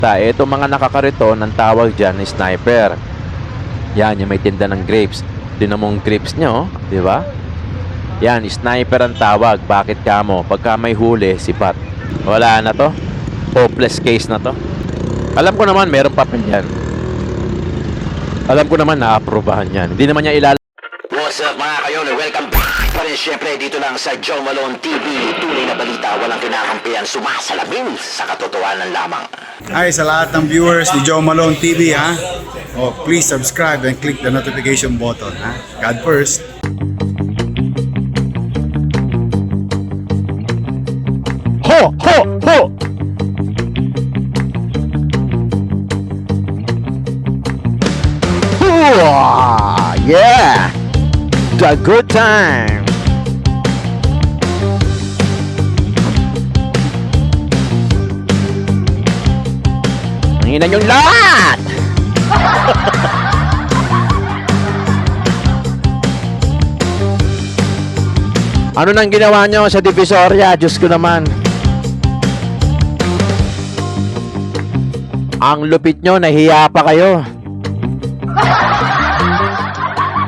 basta. Ito mga nakakariton, ang tawag dyan is sniper. Yan, yung may tinda ng grapes. Tinan mong grapes nyo, di ba? Yan, sniper ang tawag. Bakit kamo? Pagka may huli, sipat. Wala na to. Hopeless case na to. Alam ko naman, meron papel yan. Alam ko naman, na-aprobahan yan. Hindi naman niya ilala. What's up mga kayon? Welcome back pa rin syempre dito lang sa Joe Malone TV. Tunay na balita, walang kinakampihan, sumasalamin sa katotohanan lamang. Hi sa lahat ng viewers ni Joe Malone TV ha. Oh, please subscribe and click the notification button ha. God first. Ho! Ho! Ho! Hoo-ah! Yeah! The good time! Nanginan yung lahat! Ano nang ginawa nyo sa Divisoria? Diyos ko naman. Ang lupit nyo, nahiya pa kayo.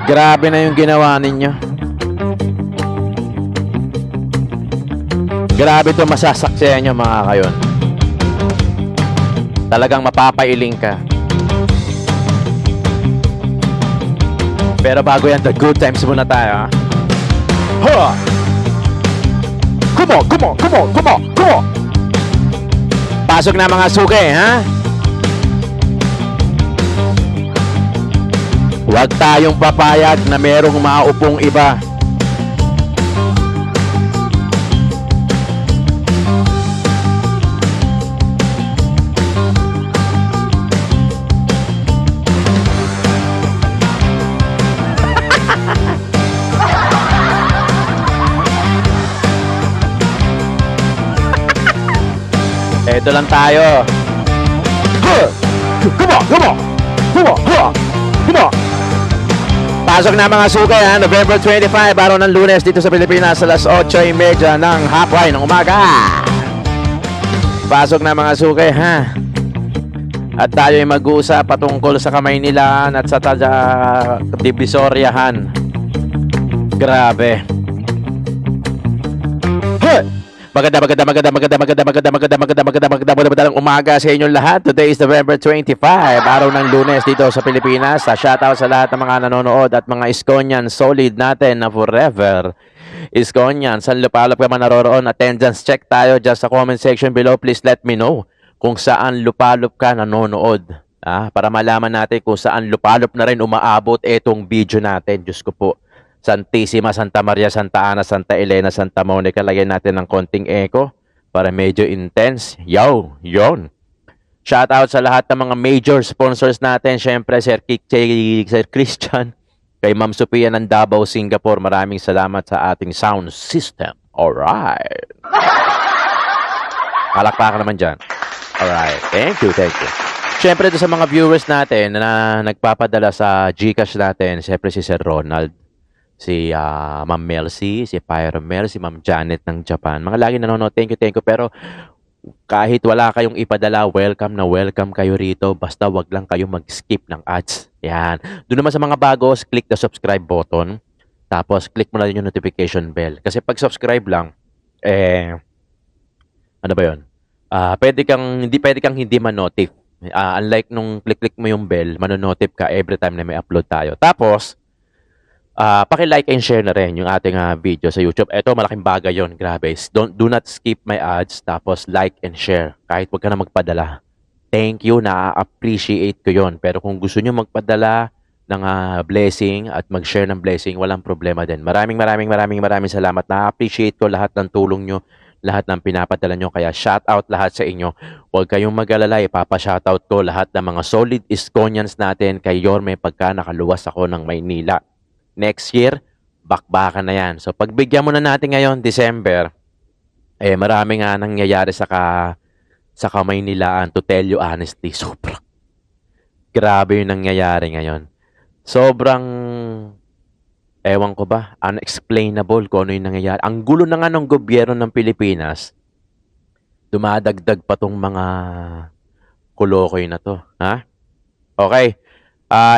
Grabe na yung ginawa ninyo. Grabe to masasaksihan nyo mga kayon. Talagang mapapailing ka. Pero bago yan, the good times muna tayo ha. Ha! Come on, come on, come on, come on, come on! Pasok na mga suke, ha? Huwag tayong papayag na merong maupong iba. Eto lang tayo. Come on, come on, come on, come on, come on. Pasok na mga suke ha, November 25, araw ng Lunes dito sa Pilipinas, alas 8:30 ng hapon ng umaga. Pasok na mga suke ha. At tayo ay mag-uusap patungkol sa Kamaynilaan at sa Divisoriahan. Grabe. Magandang umaga sa inyong lahat. Today is November 25, araw ng Lunes dito sa Pilipinas. Shoutout sa lahat ng mga nanonood at mga Iskonian solid natin na forever. Iskonian, saan lupalop ka man naroroon? Attendance check tayo dyan sa comment section below. Please let me know kung saan lupalop ka nanonood. Para malaman natin kung saan lupalop na rin umaabot etong video natin. Diyos ko po. Santissima, Santa Maria, Santa Ana, Santa Elena, Santa Monica. Lagyan natin ng konting echo para medyo intense. Yo, yon. Shout out sa lahat ng mga major sponsors natin. Siyempre, Sir Christian, kay Ma'am Sophia ng Davao, Singapore. Maraming salamat sa ating sound system. Alright. Palakpakan naman dyan. Alright. Thank you, thank you. Siyempre, sa mga viewers natin na nagpapadala sa GCash natin, siyempre si Sir Ronald, si Ma'am Melcy, si Pyro Mel, si Ma'am Janet ng Japan. Mga lagi nanonood, thank you. Pero kahit wala kayong ipadala, welcome na welcome kayo rito. Basta wag lang kayo mag-skip ng ads. Yan. Doon naman sa mga bagos, click the subscribe button. Tapos click mo na din yung notification bell. Kasi pag subscribe lang, ano ba yun? Pwede kang hindi ma-notif. Unlike nung click mo yung bell, manonotif ka every time na may upload tayo. Tapos, paki-like and share na rin yung ating video sa YouTube. Ito, malaking bagay yon. Grabe. Do not skip my ads. Tapos, like and share. Kahit wag ka na magpadala. Thank you. Na-appreciate ko yon. Pero kung gusto nyo magpadala ng blessing at mag-share ng blessing, walang problema din. Maraming salamat. Na-appreciate ko lahat ng tulong nyo. Lahat ng pinapadala nyo. Kaya shout out lahat sa inyo. Huwag kayong mag-alala. Ipapa-shoutout ko lahat ng mga solid Iskonians natin kay Yorme pagka nakaluwas ako ng Maynila. Next year, bakbakan na yan. So, pagbigyan mo na natin ngayon, December, marami nga nangyayari sa Kamaynilaan, to tell you honestly. Sobrang grabe yung nangyayari ngayon. Sobrang, ewan ko ba, unexplainable kung ano yung nangyayari. Ang gulo na nga ng gobyerno ng Pilipinas, dumadagdag pa tong mga Kulokoy na to. Ha? Okay.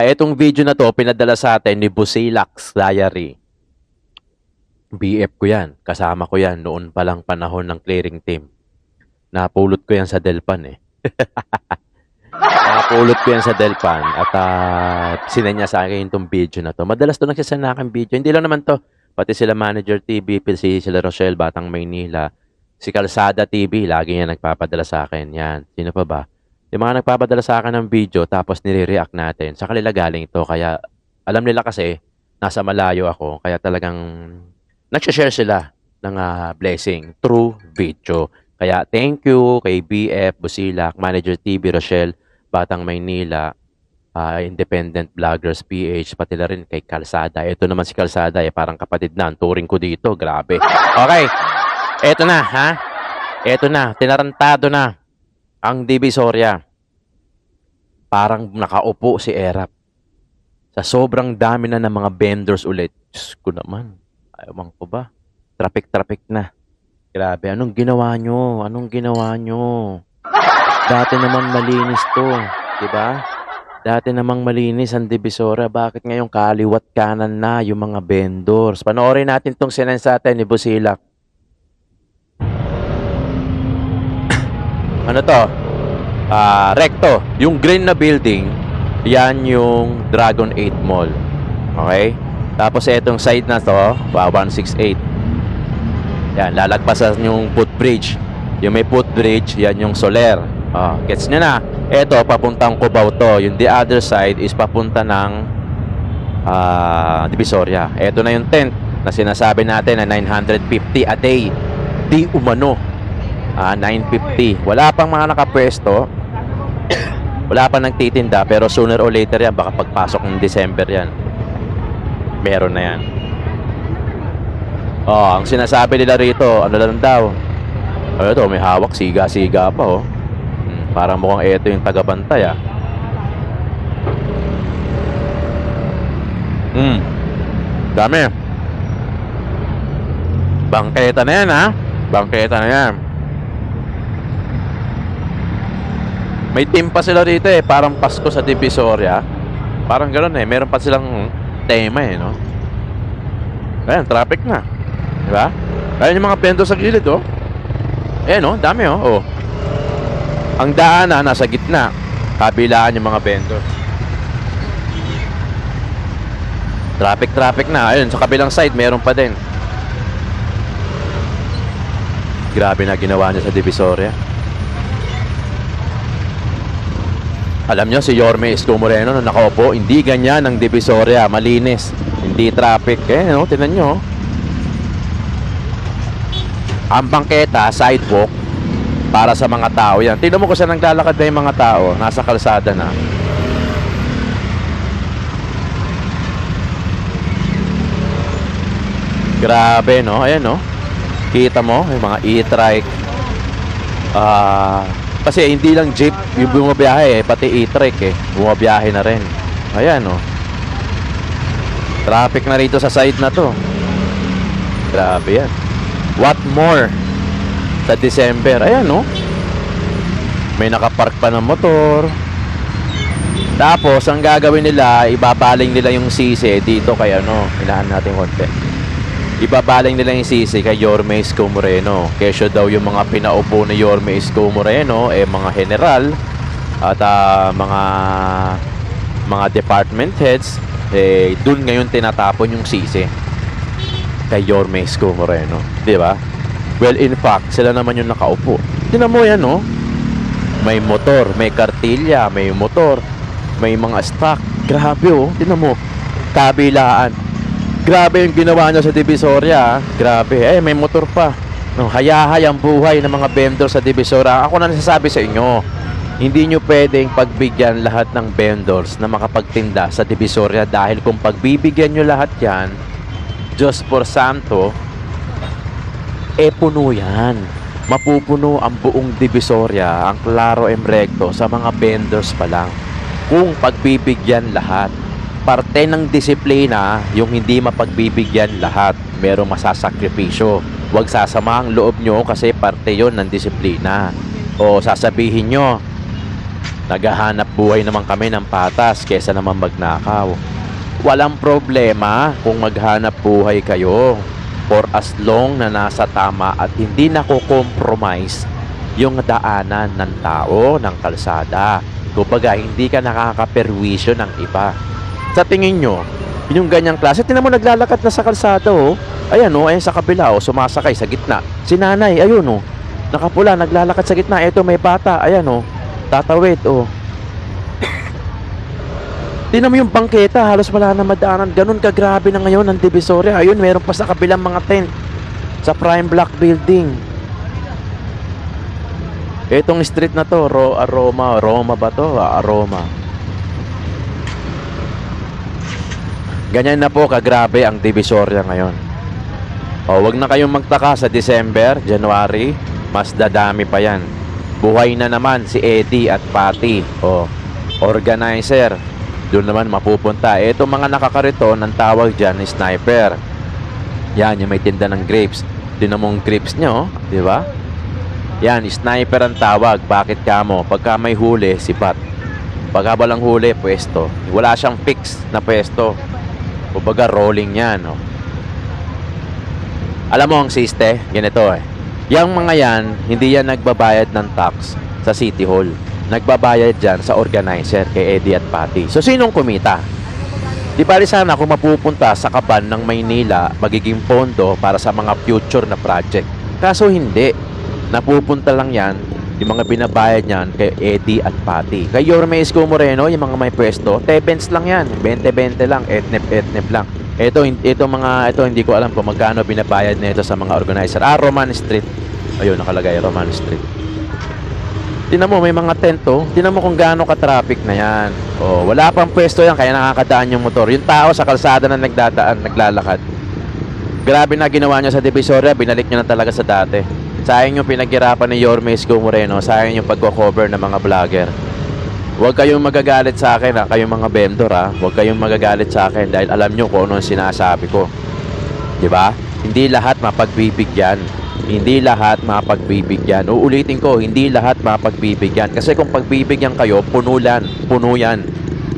Etong video na to, pinadala sa atin ni Busilax Diary. BF ko yan. Kasama ko yan noon palang panahon ng clearing team. Napulot ko yan sa Delpan eh. Napulot ko yan sa Delpan at sinenya sa akin itong video na to. Madalas to nagsasend na akin video. Hindi lang naman to. Pati sila Manager TV, sila Rochelle, Batang Maynila, si Kalsada TV, lagi niya nagpapadala sa akin. Yan. Sino pa ba? Yung mga nagpapadala sa akin ng video tapos nire-react natin. Sa kanila galing ito. Kaya alam nila kasi nasa malayo ako. Kaya talagang nagsashare sila ng blessing through video. Kaya thank you kay BF, Busilak, Manager TV, Rochelle, Batang Maynila, Independent Vloggers PH, pati na rin kay Kalsada. Ito naman si Kalsada, parang kapatid na. Ang turing ko dito, grabe. Okay, eto na, ha? Eto na, tinarantado na ang Divisoria. Parang nakaupo si Erap. Sa sobrang dami na ng mga vendors ulit. Diyos ko naman, ayaw ko ba? Traffic na. Grabe, anong ginawa nyo? Anong ginawa nyo? Dati naman malinis to, di ba? Dati namang malinis ang Divisoria. Bakit ngayong kaliwat kanan na yung mga vendors? Panoorin natin tong sinend sa atin ni Busilak. Ano to? Recto. Yung green na building, yan yung Dragon 8 Mall. Okay? Tapos etong side na to, 168. Yan, lalagpasan yung footbridge. Yung may footbridge, yan yung Soler. Gets nyo na? Ito, papuntang Cubao to. Yung the other side is papunta ng Divisoria. Ito na yung tent na sinasabi natin na 950 a day. Di umano. 950. Wala pang mga nakapwesto. Wala pang nagtitinda. Pero sooner or later yan. Baka pagpasok ng December yan. Meron na yan. Ang sinasabi nila rito, ano lang daw? Ito, may hawak. Siga-siga pa, Parang mukhang ito yung tagabantay, Dami. Bangketa na yan, Bangketa na yan. May team pa sila rito, Parang Pasko sa Divisoria. Parang gano'n, Meron pa silang tema, no? Ayan, traffic na. Diba? Ayan yung mga pendo sa gilid, Ayan, dami, Ang daanan nasa gitna. Kabilaan yung mga vendor. Traffic na. Ayun, sa kabilang side, meron pa din. Grabe na ginawa niya sa Divisoria. Alam nyo, si Yorme Isko Moreno na nakaupo, hindi ganyan ang Divisoria. Malinis. Hindi traffic. Tingnan nyo. Ang bangketa, sidewalk, para sa mga tao yan. Tingnan mo kung saan naglalakad na yung mga tao. Nasa kalsada na. Grabe, no? Ayan, no? Kita mo, yung mga e-trike. Kasi hindi lang jeep yung bumabiyahe, pati e-trike, bumabiyahe na rin. Ayan, no? Traffic na rito sa side na to. Grabe yan. What more? Sa December, ayan, no? May nakapark pa ng motor. Tapos, ang gagawin nila, ibabaling nila yung sisi dito kay ilahan natin konti. Ibabaling nila yung sisi kay Yorme Isko Moreno. Kesyo daw yung mga pinaupo ni Yorme Isko Moreno, mga general at mga department heads, dun ngayon tinatapon yung sisi kay Yorme Isko Moreno. Di ba? Well, in fact, sila naman yung nakaupo. Tingnan mo yan, no? May motor, may kartilya, may motor, may mga stock. Grabe, Tingnan mo. Kabilaan. Grabe yung ginawa niya sa Divisoria, Grabe. May motor pa. Hayahay ang buhay ng mga vendor sa Divisoria. Ako na nasasabi sa inyo, hindi nyo pwedeng pagbigyan lahat ng vendors na makapagtinda sa Divisoria dahil kung pagbibigyan nyo lahat yan, Diyos por Santo, puno yan. Mapupuno ang buong Divisoria, ang Claro M Recto sa mga vendors pa lang. Kung pagbibigyan lahat, parte ng disiplina yung hindi mapagbibigyan lahat. Merong masasakripisyo. Huwag sasama ang loob nyo kasi parte yon ng disiplina. O sasabihin nyo, Naghahanap buhay naman kami ng patas kesa naman magnakaw. Walang problema kung maghanap buhay kayo for as long na nasa tama at hindi nako-compromise yung daanan ng tao, ng kalsada. Kumbaga, hindi ka nakakaperwisyo ng iba. Sa tingin nyo, yung ganyang klase, tinan mo naglalakad na sa kalsada, oh. Ayan, oh, ayan sa kabila, oh, sumasakay sa gitna. Si nanay, ayun, oh. Nakapula, naglalakad sa gitna. Ito, may bata, ayan, oh. Tatawid, oh. Tinan mo yung bangketa, halos wala na madaanan. Ganun kagrabe na ngayon ang Divisoria. Ayun, meron pa sa kabilang mga tent. Sa Prime Block Building. Itong street na to, Roma ba to? Aroma. Ganyan na po kagrabe ang Divisoria ngayon. O, wag na kayong magtaka sa December, January, mas dadami pa yan. Buhay na naman si Eddie at Patty. O, organizer. Doon naman mapupunta. Itong mga nakakarito, ang tawag dyan ni sniper. Yan, yung may tinda ng grapes. Tinan mong grapes nyo, di ba? Yan, sniper ang tawag. Bakit kamo? Pagka may huli, sipat. Pagka walang huli, pwesto. Wala siyang fix na pwesto. Kumbaga, rolling yan. No? Alam mo ang siste? Ganito eh. Yang mga yan, hindi yan nagbabayad ng tax sa City Hall. Nagbabayad dyan sa organizer kay Eddie at Patty. So, sinong kumita? Di bali sana kung mapupunta sa kaban ng Maynila, magiging pondo para sa mga future na project. Kaso hindi. Napupunta lang yan, yung mga binabayad niyan kay Eddie at Patty. Kay Yorme Isko Moreno, yung mga may pwesto, tebens lang yan. 20-20 lang, etnep lang. Ito hindi ko alam kung magkano binabayad nito sa mga organizer. Roman Street. Ayun, nakalagay Roman Street. Tinan mo, may mga tento. Tinan mo kung gaano ka-traffic na yan. Oh, wala pang pwesto yan, kaya nakakadaan yung motor. Yung tao sa kalsada na naglalakad. Grabe na ginawa nyo sa Divisoria, binalik nyo na talaga sa dati. Sayang yung pinaghirapan ni Yorme Isko Moreno, sayang yung pagko-cover ng mga vlogger. Huwag kayong magagalit sa akin, ha, kayong mga vendor, ha. Huwag kayong magagalit sa akin dahil alam nyo kung ano ang sinasabi ko. Diba? Hindi lahat mapagbibigyan. Hindi lahat mapagbibigyan. Uulitin ko, hindi lahat mapagbibigyan. Kasi kung pagbibigyan kayo, puno yan.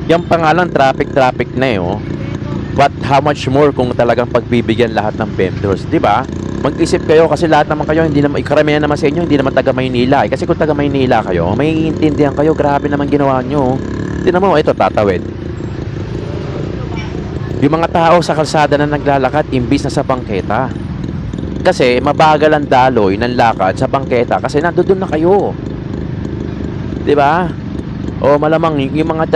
Yung pangalan, traffic na eh, oh. But how much more kung talagang pagbibigyan lahat ng vendors, di ba? Mag-isip kayo kasi lahat naman kayo, hindi naman, karamihan naman sa inyo, hindi naman taga Maynila. Kasi kung taga Maynila kayo, may iintindihan kayo, grabe naman ginawa nyo. Tingnan mo, ito, tatawid. Yung mga tao sa kalsada na naglalakad, imbis na sa bangketa. Kasi mabagal ang daloy ng lakad sa bangketa kasi nandoon na kayo. 'Di ba? O malamang yung mga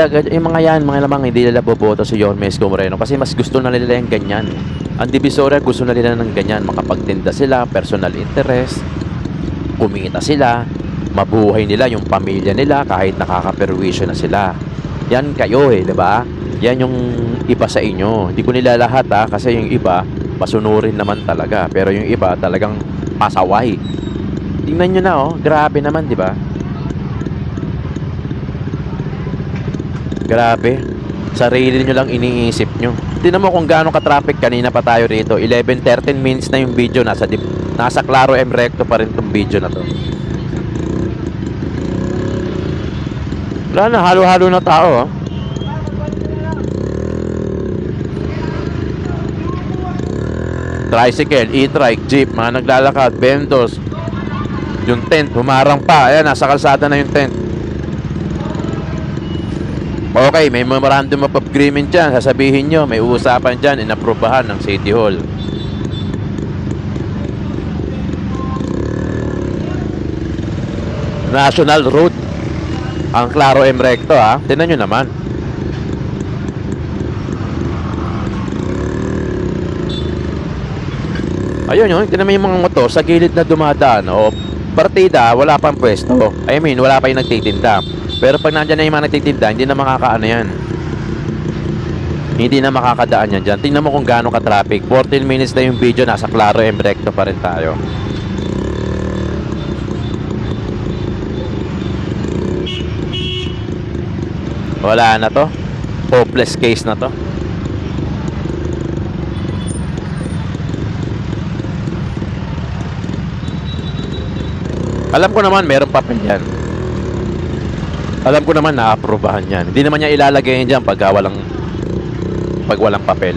yan, mga lamang hindi nila boboto si Yorme Isko Moreno kasi mas gusto na nila yung ganyan. Ang Divisoria gusto na nila ng ganyan, makapagtinda sila, personal interest, kumita sila, mabuhay nila yung pamilya nila kahit nakakaperwisyo na sila. Yan kayo eh, 'di ba? Yan yung iba sa inyo. Hindi ko nila lahat ha, kasi yung iba pasunurin naman talaga. Pero yung iba talagang pasaway. Tingnan nyo na oh. Grabe naman, di ba? Grabe. Sarili nyo lang iniisip nyo. Tingnan mo kung gaano ka-traffic. Kanina pa tayo rito. 11-13 minutes na yung video. Nasa Claro M Recto pa rin tong video na to. Wala na. Halo-halo na tao oh. Tricycle, e-trike, jeep, mga naglalakad, vendors. Yung tent, humarang pa. Ayan, nasa kalsada na yung tent. Okay, may memorandum of agreement dyan. Sasabihin nyo, may uusapan dyan, inaprobahan ng City Hall. National Road. Ang Claro M Recto, ha. Tingnan nyo naman. Ayun yun, tingnan mo yung mga motor sa gilid na dumadaan. O, partida, wala pang pwesto. I mean, wala pa yung nagtitinda. Pero pag nandyan na yung mga nagtitinda, hindi na makakaano yan. Hindi na makakadaan yan dyan. Tingnan mo kung gaano ka-traffic. 14 minutes na yung video, nasa Claro M Recto pa rin tayo. Wala na to. Hopeless case na to. Alam ko naman meron papel yan. Alam ko naman na-aprobahan yan. Hindi naman niya ilalagay yan dyan pag walang papel.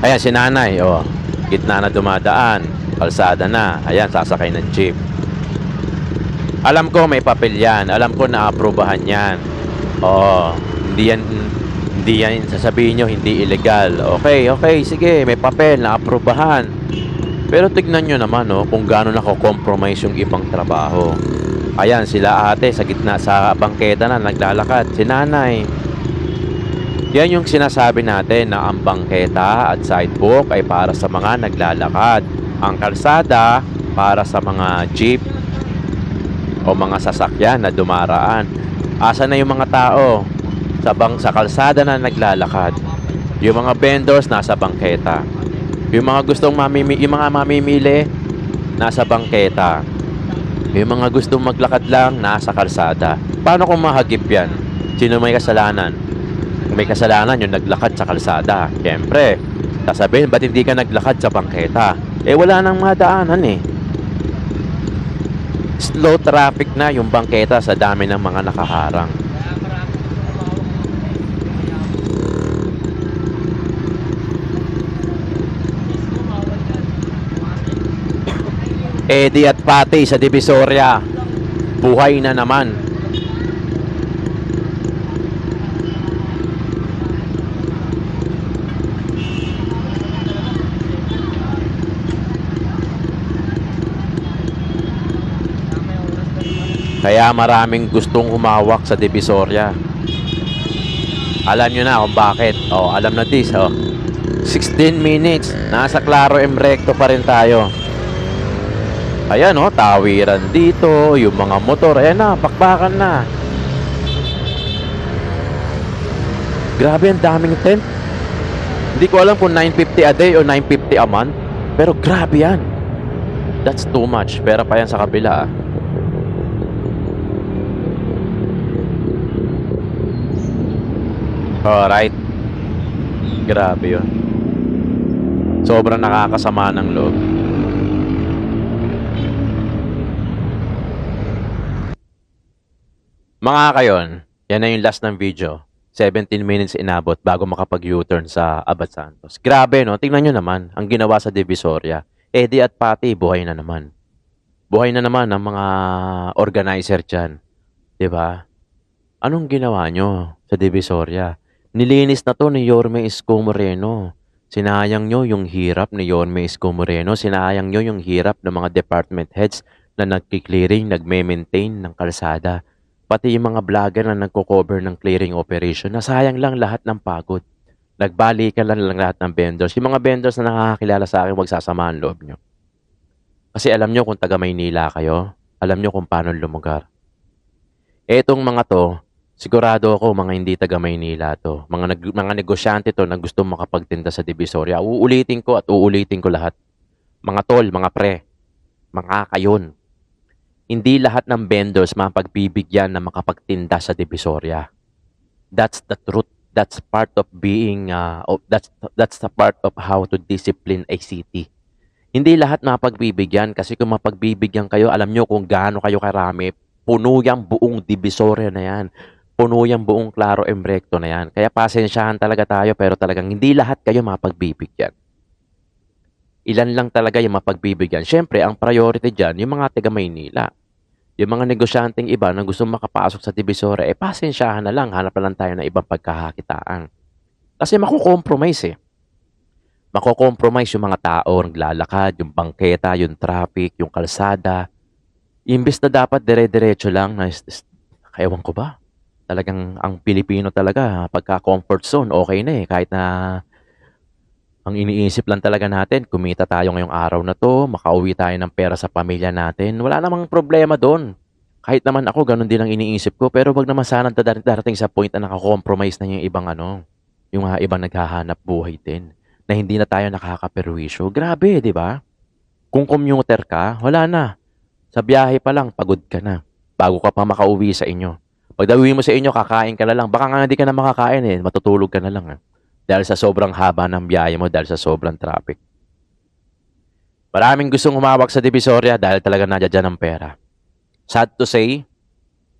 Ayan, si nanay, oh. Gitna na dumadaan. Kalsada na. Ayan, sasakay ng jeep. Alam ko may papel yan. Alam ko na-aprobahan yan. Oo. Hindi yan sasabihin nyo, hindi illegal. Okay, sige. May papel, na-aprobahan. Pero tignan nyo naman, oh, kung gaano nako-compromise yung ibang trabaho. Ayan, sila ate sa gitna, sa bangketa na naglalakad. Si nanay. Yan yung sinasabi natin na ang bangketa at sidewalk ay para sa mga naglalakad. Ang kalsada para sa mga jeep o mga sasakyan na dumaraan. Asa na yung mga tao sa kalsada na naglalakad? Yung mga vendors nasa bangketa. Yung mga yung mga mamimili nasa bangketa. Yung mga gustong maglakad lang nasa kalsada. Paano kung mahagip yan? Sino may kasalanan? Kung may kasalanan yung naglakad sa kalsada. Siyempre, sasabihin, ba't hindi ka naglakad sa bangketa? Wala nang madaanan eh. Slow traffic na yung bangketa sa dami ng mga nakaharang. Eddie at Patty sa Divisoria. Buhay na naman. Kaya maraming gustong humawak sa Divisoria. Alam nyo na kung bakit. Alam na this. 16 minutes. Nasa Claro M Recto pa rin tayo. Ayan, tawiran dito. Yung mga motor. Ayan na, pakbakan na. Grabe, ang daming tent. Hindi ko alam kung 950 a day o 950 a month. Pero grabe yan. That's too much. Pera pa yan sa kabila. Alright. Grabe yun. Sobrang nakakasama ng loob. Mga kayon, yan na yung last ng video. 17 minutes inabot bago makapag-U-turn sa Abad Santos. Grabe, no? Tingnan nyo naman ang ginawa sa Divisoria. Eddie at Patty, buhay na naman. Buhay na naman ang mga organizer dyan. Diba? Anong ginawa nyo sa Divisoria? Nilinis na to ni Yorme Isko Moreno. Sinayang nyo yung hirap ni Yorme Isko Moreno. Sinayang nyo yung hirap ng mga department heads na nagki-clearing, nagme-maintain ng kalsada. Pati yung mga vlogger na nagko-cover ng clearing operation. Nasayang lang lahat ng pagod. Nagbalikan lang lahat ng vendors. Yung mga vendors na nakakakilala sa akin, wag sasama ang loob nyo. Kasi alam nyo kung taga Maynila kayo. Alam nyo kung paano lumugar. Etong mga to, sigurado ako mga hindi taga Maynila to. Mga negosyante to na gusto makapagtinda sa Divisoria. Uulitin ko at uulitin ko lahat. Mga tol, mga pre, mga kayon. Hindi lahat ng vendors mapagbibigyan na makapagtinda sa Divisoria. That's the truth. That's part of being, that's the part of how to discipline a city. Hindi lahat mapagbibigyan kasi kung mapagbibigyan kayo, alam nyo kung gaano kayo karami, puno yung buong Divisoria na yan. Puno yung buong Claro M Recto na yan. Kaya pasensyahan talaga tayo pero talagang hindi lahat kayo mapagbibigyan. Ilan lang talaga yung mapagbibigyan. Siyempre, ang priority dyan, yung mga taga Maynila. Yung mga negosyanteng iba na gusto makapasok sa Divisoria, pasensyahan na lang. Hanap na lang tayo ng ibang pagkakakitaan. Kasi makukompromise eh. Makukompromise yung mga tao, naglalakad, yung bangketa, yung traffic, yung kalsada. Imbis na dapat dire-diretso lang, ewan ko ba? Talagang ang Pilipino talaga, pagka comfort zone, okay na eh. Kahit na ang iniisip lang talaga natin, kumita tayo ngayong araw na to, makauwi tayo ng pera sa pamilya natin. Wala namang problema doon. Kahit naman ako, ganun din ang iniisip ko. Pero wag naman sana darating sa point na nakakompromise na yung ibang yung mga ibang naghahanap buhay din. Na hindi na tayo nakakaperwisyo. Grabe, di ba? Kung commuter ka, wala na. Sa biyahe pa lang, pagod ka na. Bago ka pa makauwi sa inyo. Pag uwi mo sa inyo, kakain ka na lang. Baka nga hindi ka na makakain eh. Matutulog ka na lang eh. Dahil sa sobrang haba ng biyahe mo, dahil sa sobrang traffic. Maraming gustong humawak sa Divisoria dahil talaga nandiyan ang pera. Sad to say,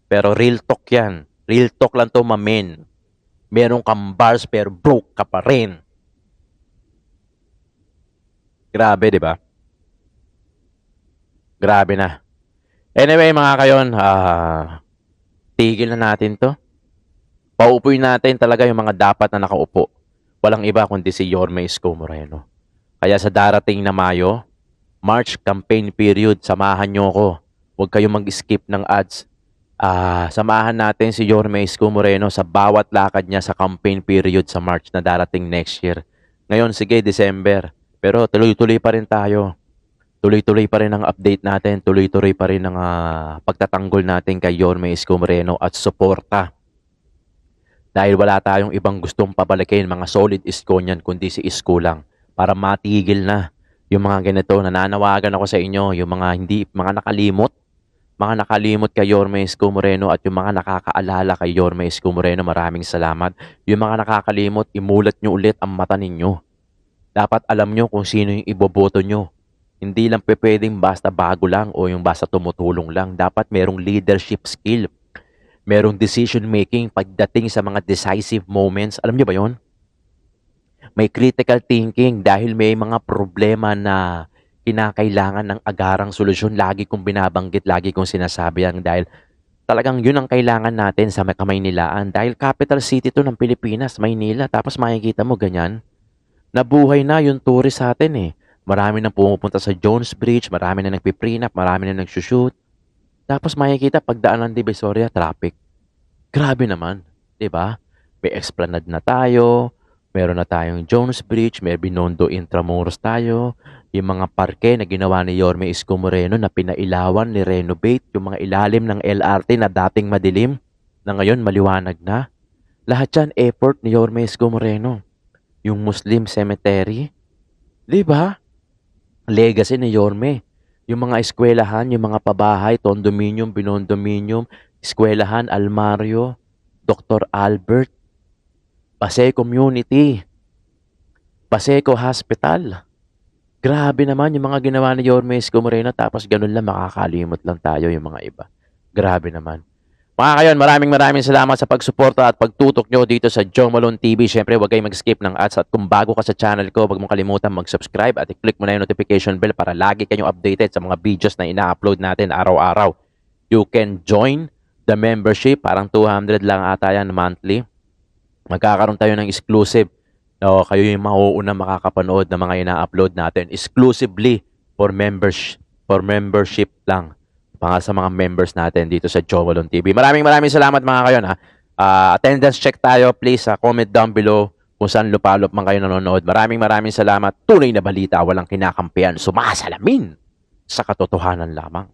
Pero real talk yan. Real talk lang to, mamen. Meron kang bars pero broke ka pa rin. Grabe, di ba? Grabe na. Anyway, mga kayon, tigil na natin to. Paupuin natin talaga yung mga dapat na nakaupo. Walang iba kundi si Yorme Isko Moreno. Kaya sa darating na Mayo, March campaign period, samahan nyo ko. Huwag kayong mag-skip ng ads. Samahan natin si Yorme Isko Moreno sa bawat lakad niya sa campaign period sa March na darating next year. Ngayon, sige, December. Pero tuloy-tuloy pa rin tayo. Tuloy-tuloy pa rin ang update natin. Tuloy-tuloy pa rin ang pagtatanggol natin kay Yorme Isko Moreno at suporta. Dahil wala tayong ibang gustong pabalikin mga solid Isko niyan kundi si Isko lang. Para matigil na yung mga ganito. Nananawagan ako sa inyo, yung mga nakalimot kay Yorme Isko Moreno at yung mga nakakaalala kay Yorme Isko Moreno, maraming salamat. Yung mga nakakalimot, imulat nyo ulit ang mata ninyo. Dapat alam nyo kung sino yung iboboto nyo. Hindi lang pwedeng basta bago lang o yung basta tumutulong lang. Dapat merong leadership skill. Merong decision making pagdating sa mga decisive moments. Alam nyo ba yon? May critical thinking dahil may mga problema na kinakailangan ng agarang solusyon. Lagi kong binabanggit, lagi kong sinasabi yan dahil talagang yun ang kailangan natin sa Kamaynilaan. Dahil capital city to ng Pilipinas, Maynila. Tapos makikita mo ganyan. Nabuhay na yung tourist sa atin eh. Marami nang pumupunta sa Jones Bridge, marami na nagpiprenup, marami na nagsushoot. Tapos makikita pagdaan ng Divisoria, traffic. Grabe naman, 'di ba? May Esplanade na tayo, meron na tayong Jones Bridge, may Binondo Intramuros tayo, yung mga parke na ginawa ni Yorme Isko Moreno na pinailawan, ni-renovate, yung mga ilalim ng LRT na dating madilim, na ngayon maliwanag na. Lahat yan effort ni Yorme Isko Moreno. Yung Muslim Cemetery, 'di ba? Legacy ni Yorme. Yung mga eskwelahan, yung mga pabahay, condominium, binondominium, eskwelahan, Almario, Dr. Albert, Pasay Community, Paseco Hospital. Grabe naman yung mga ginawa ni Yorme Isko Moreno tapos ganun lang makakalimot lang tayo yung mga iba. Grabe naman. Mga kayon, maraming salamat sa pagsuporta at pagtutok nyo dito sa Joe Malone TV. Siyempre, huwag kayong mag-skip ng ads at kung bago ka sa channel ko, huwag mong kalimutan mag-subscribe at i-click mo na yung notification bell para lagi kayong updated sa mga videos na ina-upload natin araw-araw. You can join the membership, parang 200 lang ata yan monthly. Magkakaroon tayo ng exclusive. No, kayo yung mauuna makakapanood ng mga ina-upload natin exclusively for membership lang. Para sa mga members natin dito sa Joe Malone TV. Maraming salamat mga kayon ha. Attendance check tayo. Please comment down below kung saan lupalop man kayo nanonood. Maraming salamat. Tunay na balita, walang kinakampihan. Sumasalamin sa katotohanan lamang.